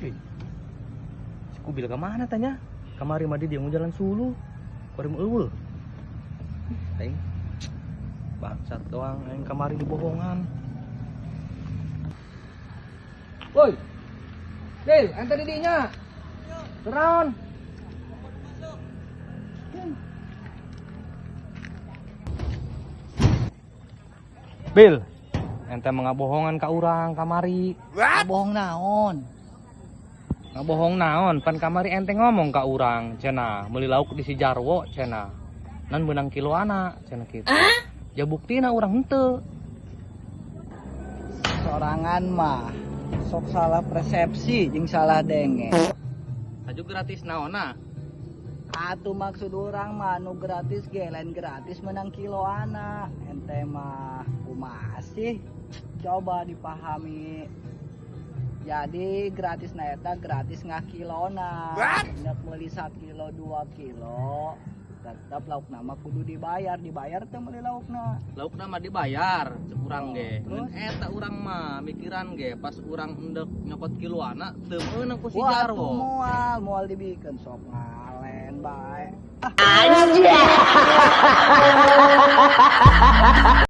Si Kubil ke mana tanya? Kamari mah dia mau jalan sulu. Kurim eueuh. Aing bangsat doang aing kamari dibohongan. Woi. Bil, ente di dinya. Turun. Bil, ente mengabohongan ka urang kamari. Bohong naon? Ngabohong naon? Pan kamari ente ngomong ka urang, cenah meuli lauk di si Jarwo cenah. Nan menang kiloana cenah kitu. Ya buktina urang henteu. Sorangan mah sok salah persepsi jeung salah denge. Aju gratis naonna? Atuh maksud orang mah nu gratis ge lain gratis menang kiloana. Ente mah kumaha sih? Coba dipahami. Jadi gratis na eta gratis ngakilona. Hendak meuli 1 kilo 2 kilo tetap lauk nama kudu dibayar teh meuli laukna. Laukna mah dibayar, urang ge. Mun eta urang mah mikiran ge pas urang endek nyokot kiloana teu meunang ku si Wah, Jarwo. moal dibikeun sok ngalen bae.